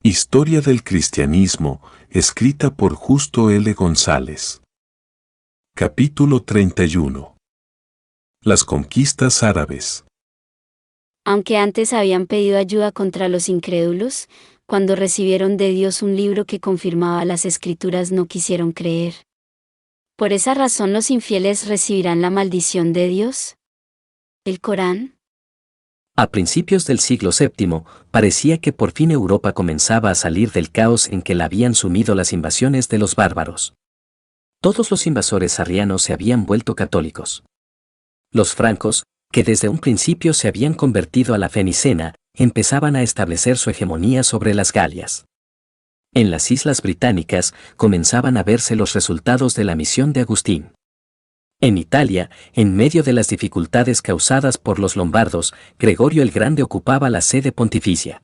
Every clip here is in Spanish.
Historia del cristianismo, escrita por Justo L. González. Capítulo 31. Las conquistas árabes. Aunque antes habían pedido ayuda contra los incrédulos, cuando recibieron de Dios un libro que confirmaba las Escrituras no quisieron creer. ¿Por esa razón los infieles recibirán la maldición de Dios? ¿El Corán? A principios del siglo VII, parecía que por fin Europa comenzaba a salir del caos en que la habían sumido las invasiones de los bárbaros. Todos los invasores arrianos se habían vuelto católicos. Los francos, que desde un principio se habían convertido a la fe nicena, empezaban a establecer su hegemonía sobre las Galias. En las islas británicas comenzaban a verse los resultados de la misión de Agustín. En Italia, en medio de las dificultades causadas por los lombardos, Gregorio el Grande ocupaba la sede pontificia.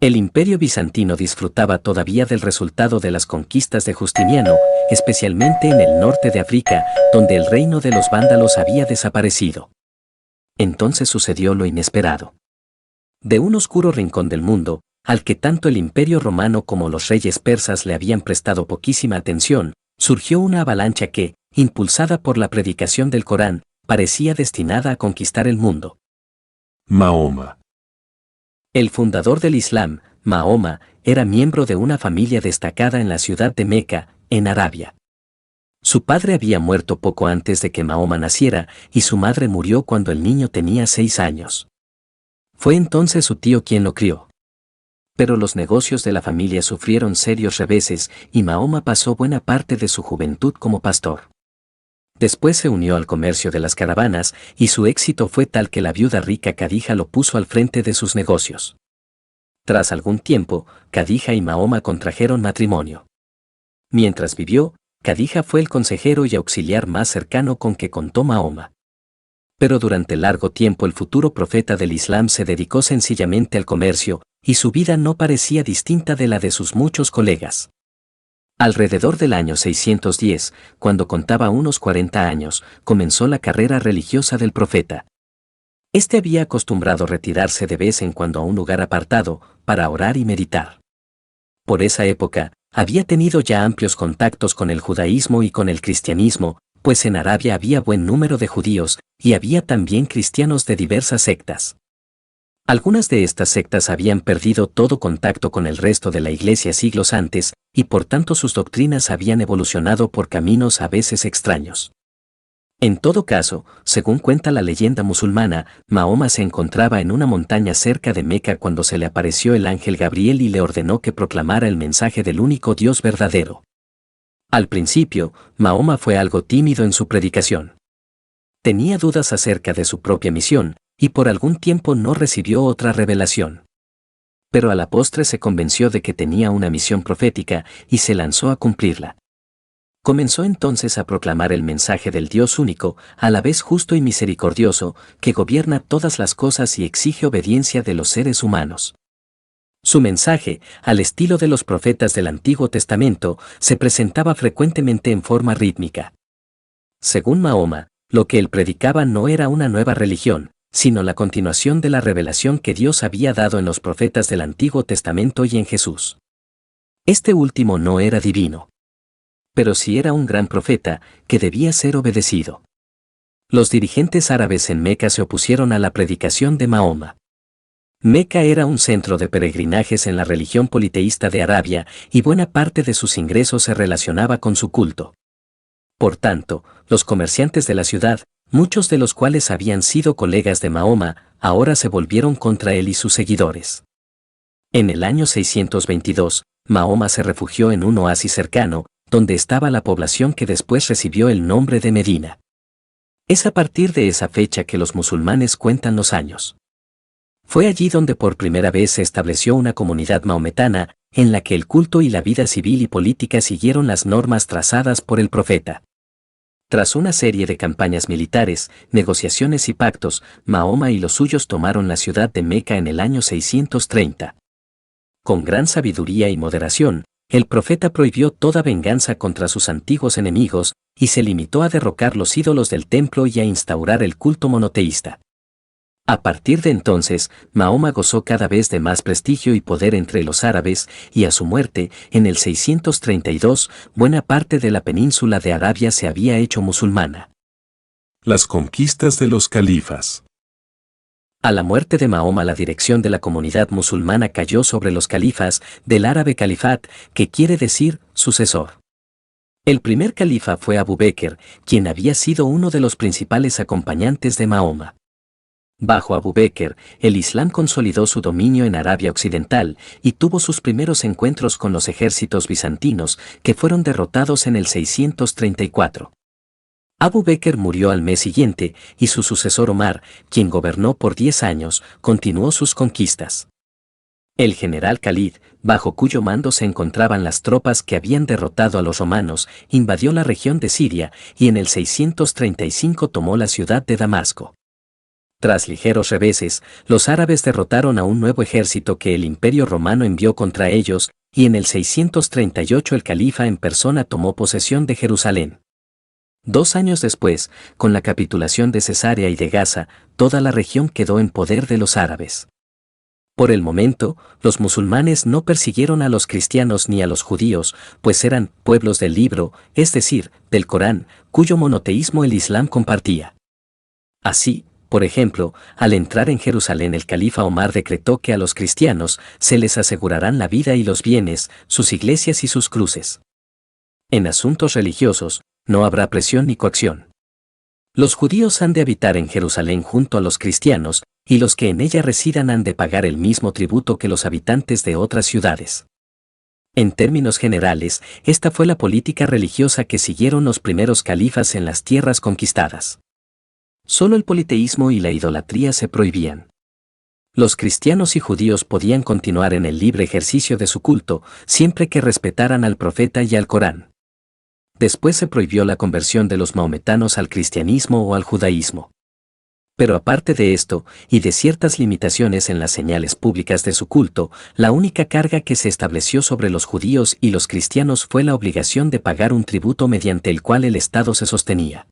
El imperio bizantino disfrutaba todavía del resultado de las conquistas de Justiniano, especialmente en el norte de África, donde el reino de los vándalos había desaparecido. Entonces sucedió lo inesperado. De un oscuro rincón del mundo, al que tanto el imperio romano como los reyes persas le habían prestado poquísima atención, surgió una avalancha que, impulsada por la predicación del Corán, parecía destinada a conquistar el mundo. Mahoma. El fundador del Islam, Mahoma, era miembro de una familia destacada en la ciudad de Meca, en Arabia. Su padre había muerto poco antes de que Mahoma naciera, y su madre murió cuando el niño tenía 6 años. Fue entonces su tío quien lo crió. Pero los negocios de la familia sufrieron serios reveses, y Mahoma pasó buena parte de su juventud como pastor. Después se unió al comercio de las caravanas, y su éxito fue tal que la viuda rica Khadija lo puso al frente de sus negocios. Tras algún tiempo, Khadija y Mahoma contrajeron matrimonio. Mientras vivió, Khadija fue el consejero y auxiliar más cercano con que contó Mahoma. Pero durante largo tiempo el futuro profeta del Islam se dedicó sencillamente al comercio, y su vida no parecía distinta de la de sus muchos colegas. Alrededor del año 610, cuando contaba unos 40 años, comenzó la carrera religiosa del profeta. Este había acostumbrado retirarse de vez en cuando a un lugar apartado, para orar y meditar. Por esa época, había tenido ya amplios contactos con el judaísmo y con el cristianismo, pues en Arabia había buen número de judíos, y había también cristianos de diversas sectas. Algunas de estas sectas habían perdido todo contacto con el resto de la Iglesia siglos antes, y por tanto sus doctrinas habían evolucionado por caminos a veces extraños. En todo caso, según cuenta la leyenda musulmana, Mahoma se encontraba en una montaña cerca de Meca cuando se le apareció el ángel Gabriel y le ordenó que proclamara el mensaje del único Dios verdadero. Al principio, Mahoma fue algo tímido en su predicación. Tenía dudas acerca de su propia misión, y por algún tiempo no recibió otra revelación. Pero a la postre se convenció de que tenía una misión profética y se lanzó a cumplirla. Comenzó entonces a proclamar el mensaje del Dios único, a la vez justo y misericordioso, que gobierna todas las cosas y exige obediencia de los seres humanos. Su mensaje, al estilo de los profetas del Antiguo Testamento, se presentaba frecuentemente en forma rítmica. Según Mahoma, lo que él predicaba no era una nueva religión, sino la continuación de la revelación que Dios había dado en los profetas del Antiguo Testamento y en Jesús. Este último no era divino. Pero sí era un gran profeta, que debía ser obedecido. Los dirigentes árabes en Meca se opusieron a la predicación de Mahoma. Meca era un centro de peregrinajes en la religión politeísta de Arabia, y buena parte de sus ingresos se relacionaba con su culto. Por tanto, los comerciantes de la ciudad, muchos de los cuales habían sido colegas de Mahoma, ahora se volvieron contra él y sus seguidores. En el año 622, Mahoma se refugió en un oasis cercano, donde estaba la población que después recibió el nombre de Medina. Es a partir de esa fecha que los musulmanes cuentan los años. Fue allí donde por primera vez se estableció una comunidad mahometana, en la que el culto y la vida civil y política siguieron las normas trazadas por el profeta. Tras una serie de campañas militares, negociaciones y pactos, Mahoma y los suyos tomaron la ciudad de Meca en el año 630. Con gran sabiduría y moderación, el profeta prohibió toda venganza contra sus antiguos enemigos, y se limitó a derrocar los ídolos del templo y a instaurar el culto monoteísta. A partir de entonces, Mahoma gozó cada vez de más prestigio y poder entre los árabes, y a su muerte, en el 632, buena parte de la península de Arabia se había hecho musulmana. Las conquistas de los califas. A la muerte de Mahoma, la dirección de la comunidad musulmana cayó sobre los califas del árabe califat, que quiere decir sucesor. El primer califa fue Abu Bekr, quien había sido uno de los principales acompañantes de Mahoma. Bajo Abu Bekr, el Islam consolidó su dominio en Arabia Occidental y tuvo sus primeros encuentros con los ejércitos bizantinos, que fueron derrotados en el 634. Abu Bekr murió al mes siguiente, y su sucesor Omar, quien gobernó por 10 años, continuó sus conquistas. El general Khalid, bajo cuyo mando se encontraban las tropas que habían derrotado a los romanos, invadió la región de Siria y en el 635 tomó la ciudad de Damasco. Tras ligeros reveses, los árabes derrotaron a un nuevo ejército que el Imperio Romano envió contra ellos, y en el 638 el califa en persona tomó posesión de Jerusalén. 2 años después, con la capitulación de Cesarea y de Gaza, toda la región quedó en poder de los árabes. Por el momento, los musulmanes no persiguieron a los cristianos ni a los judíos, pues eran pueblos del libro, es decir, del Corán, cuyo monoteísmo el Islam compartía. Así, por ejemplo, al entrar en Jerusalén el califa Omar decretó que a los cristianos se les asegurarán la vida y los bienes, sus iglesias y sus cruces. En asuntos religiosos, no habrá presión ni coacción. Los judíos han de habitar en Jerusalén junto a los cristianos, y los que en ella residan han de pagar el mismo tributo que los habitantes de otras ciudades. En términos generales, esta fue la política religiosa que siguieron los primeros califas en las tierras conquistadas. Solo el politeísmo y la idolatría se prohibían. Los cristianos y judíos podían continuar en el libre ejercicio de su culto, siempre que respetaran al profeta y al Corán. Después se prohibió la conversión de los maometanos al cristianismo o al judaísmo. Pero aparte de esto, y de ciertas limitaciones en las señales públicas de su culto, la única carga que se estableció sobre los judíos y los cristianos fue la obligación de pagar un tributo mediante el cual el Estado se sostenía.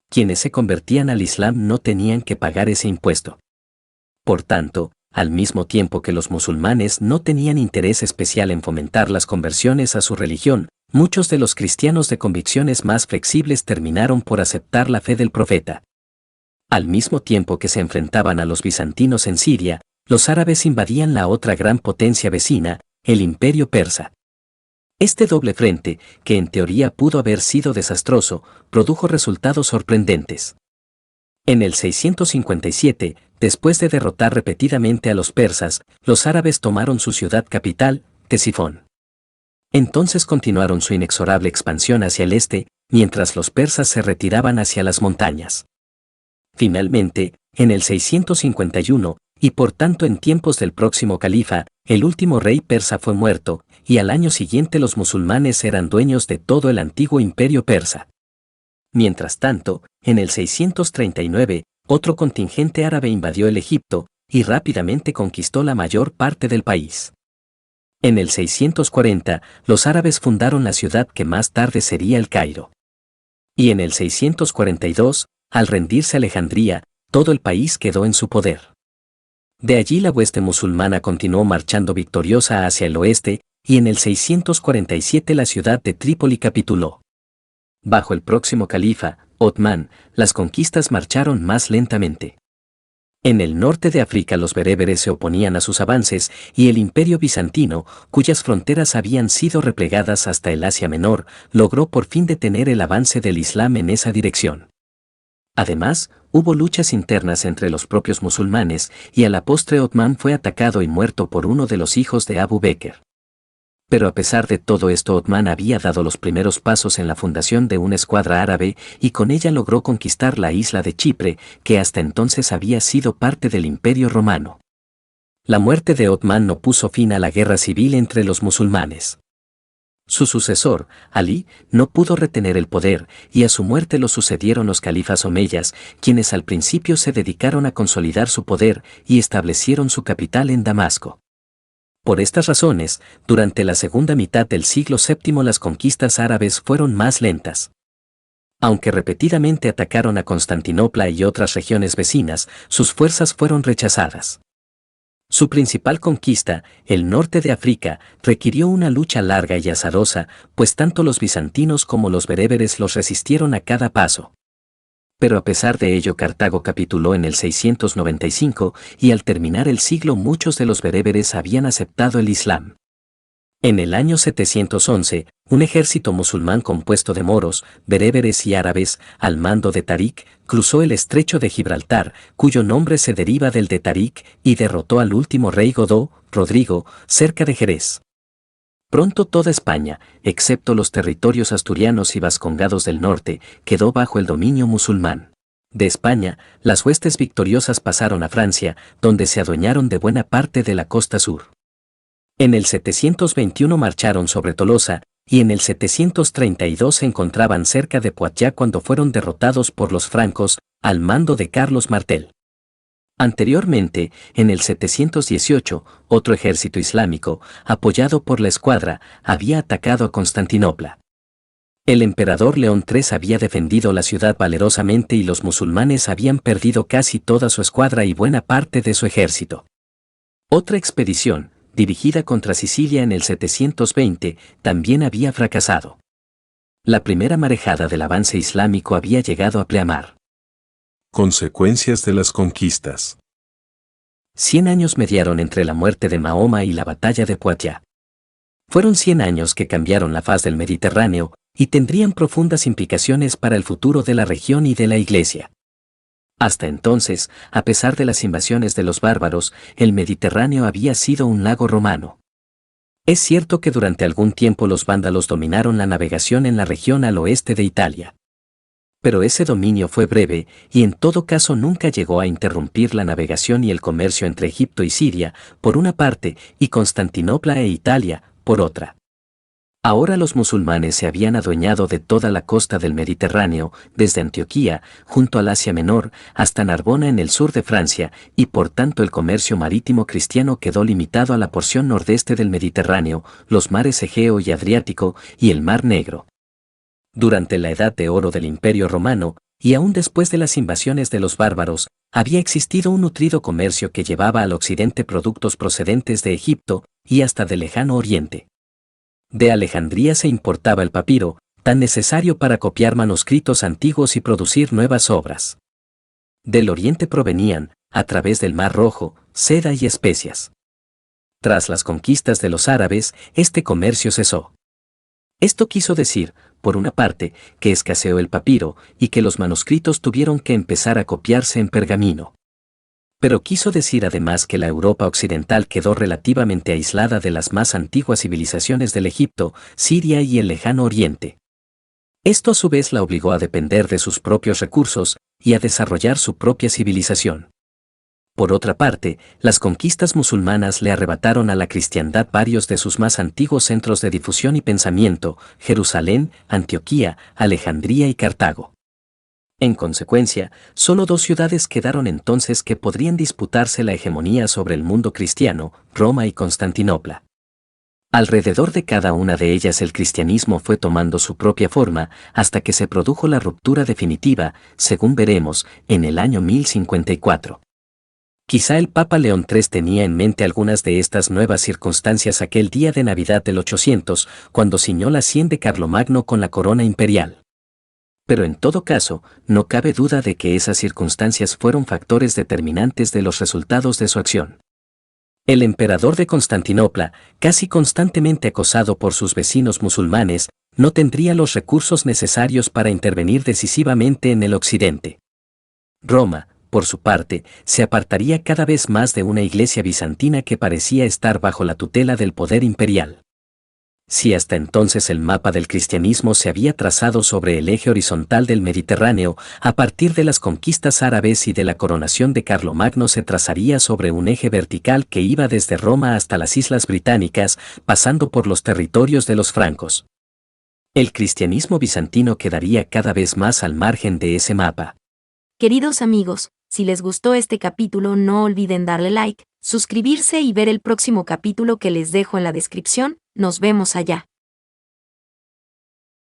Quienes se convertían al Islam no tenían que pagar ese impuesto. Por tanto, al mismo tiempo que los musulmanes no tenían interés especial en fomentar las conversiones a su religión, muchos de los cristianos de convicciones más flexibles terminaron por aceptar la fe del profeta. Al mismo tiempo que se enfrentaban a los bizantinos en Siria, los árabes invadían la otra gran potencia vecina, el Imperio Persa. Este doble frente, que en teoría pudo haber sido desastroso, produjo resultados sorprendentes. En el 657, después de derrotar repetidamente a los persas, los árabes tomaron su ciudad capital, Ctesifón. Entonces continuaron su inexorable expansión hacia el este, mientras los persas se retiraban hacia las montañas. Finalmente, en el 651, y por tanto en tiempos del próximo califa, el último rey persa fue muerto, y al año siguiente los musulmanes eran dueños de todo el antiguo imperio persa. Mientras tanto, en el 639, otro contingente árabe invadió el Egipto, y rápidamente conquistó la mayor parte del país. En el 640, los árabes fundaron la ciudad que más tarde sería El Cairo. Y en el 642, al rendirse Alejandría, todo el país quedó en su poder. De allí la hueste musulmana continuó marchando victoriosa hacia el oeste, y en el 647 la ciudad de Trípoli capituló. Bajo el próximo califa, Othman, las conquistas marcharon más lentamente. En el norte de África los bereberes se oponían a sus avances, y el imperio bizantino, cuyas fronteras habían sido replegadas hasta el Asia Menor, logró por fin detener el avance del Islam en esa dirección. Además, hubo luchas internas entre los propios musulmanes, y a la postre Othman fue atacado y muerto por uno de los hijos de Abu Bekr. Pero a pesar de todo esto, Othman había dado los primeros pasos en la fundación de una escuadra árabe, y con ella logró conquistar la isla de Chipre, que hasta entonces había sido parte del Imperio Romano. La muerte de Othman no puso fin a la guerra civil entre los musulmanes. Su sucesor, Ali, no pudo retener el poder, y a su muerte lo sucedieron los califas omeyas, quienes al principio se dedicaron a consolidar su poder y establecieron su capital en Damasco. Por estas razones, durante la segunda mitad del siglo VII las conquistas árabes fueron más lentas. Aunque repetidamente atacaron a Constantinopla y otras regiones vecinas, sus fuerzas fueron rechazadas. Su principal conquista, el norte de África, requirió una lucha larga y azarosa, pues tanto los bizantinos como los bereberes los resistieron a cada paso. Pero a pesar de ello Cartago capituló en el 695 y al terminar el siglo muchos de los bereberes habían aceptado el Islam. En el año 711, un ejército musulmán compuesto de moros, bereberes y árabes, al mando de Tarik, cruzó el estrecho de Gibraltar, cuyo nombre se deriva del de Tarik, y derrotó al último rey godó, Rodrigo, cerca de Jerez. Pronto toda España, excepto los territorios asturianos y vascongados del norte, quedó bajo el dominio musulmán. De España, las huestes victoriosas pasaron a Francia, donde se adueñaron de buena parte de la costa sur. En el 721 marcharon sobre Tolosa, y en el 732 se encontraban cerca de Poitiers cuando fueron derrotados por los francos, al mando de Carlos Martel. Anteriormente, en el 718, otro ejército islámico, apoyado por la escuadra, había atacado a Constantinopla. El emperador León III había defendido la ciudad valerosamente y los musulmanes habían perdido casi toda su escuadra y buena parte de su ejército. Otra expedición, dirigida contra Sicilia en el 720, también había fracasado. La primera marejada del avance islámico había llegado a pleamar. Consecuencias de las conquistas. 100 años mediaron entre la muerte de Mahoma y la batalla de Poitiers. Fueron 100 años que cambiaron la faz del Mediterráneo y tendrían profundas implicaciones para el futuro de la región y de la Iglesia. Hasta entonces, a pesar de las invasiones de los bárbaros, el Mediterráneo había sido un lago romano. Es cierto que durante algún tiempo los vándalos dominaron la navegación en la región al oeste de Italia. Pero ese dominio fue breve y en todo caso nunca llegó a interrumpir la navegación y el comercio entre Egipto y Siria, por una parte, y Constantinopla e Italia, por otra. Ahora los musulmanes se habían adueñado de toda la costa del Mediterráneo, desde Antioquía, junto al Asia Menor, hasta Narbona en el sur de Francia, y por tanto el comercio marítimo cristiano quedó limitado a la porción nordeste del Mediterráneo, los mares Egeo y Adriático, y el Mar Negro. Durante la Edad de Oro del Imperio Romano, y aún después de las invasiones de los bárbaros, había existido un nutrido comercio que llevaba al occidente productos procedentes de Egipto y hasta del lejano oriente. De Alejandría se importaba el papiro, tan necesario para copiar manuscritos antiguos y producir nuevas obras. Del oriente provenían, a través del Mar Rojo, seda y especias. Tras las conquistas de los árabes, este comercio cesó. Esto quiso decir, por una parte, que escaseó el papiro y que los manuscritos tuvieron que empezar a copiarse en pergamino. Pero quiso decir además que la Europa occidental quedó relativamente aislada de las más antiguas civilizaciones del Egipto, Siria y el lejano Oriente. Esto a su vez la obligó a depender de sus propios recursos y a desarrollar su propia civilización. Por otra parte, las conquistas musulmanas le arrebataron a la cristiandad varios de sus más antiguos centros de difusión y pensamiento, Jerusalén, Antioquía, Alejandría y Cartago. En consecuencia, solo 2 ciudades quedaron entonces que podrían disputarse la hegemonía sobre el mundo cristiano, Roma y Constantinopla. Alrededor de cada una de ellas el cristianismo fue tomando su propia forma hasta que se produjo la ruptura definitiva, según veremos, en el año 1054. Quizá el Papa León III tenía en mente algunas de estas nuevas circunstancias aquel día de Navidad del 800, cuando ciñó la sien de Carlomagno con la corona imperial. Pero en todo caso, no cabe duda de que esas circunstancias fueron factores determinantes de los resultados de su acción. El emperador de Constantinopla, casi constantemente acosado por sus vecinos musulmanes, no tendría los recursos necesarios para intervenir decisivamente en el occidente. Roma, por su parte, se apartaría cada vez más de una iglesia bizantina que parecía estar bajo la tutela del poder imperial. Si hasta entonces el mapa del cristianismo se había trazado sobre el eje horizontal del Mediterráneo, a partir de las conquistas árabes y de la coronación de Carlomagno se trazaría sobre un eje vertical que iba desde Roma hasta las Islas Británicas, pasando por los territorios de los francos. El cristianismo bizantino quedaría cada vez más al margen de ese mapa. Queridos amigos, si les gustó este capítulo no olviden darle like, suscribirse y ver el próximo capítulo que les dejo en la descripción. Nos vemos allá.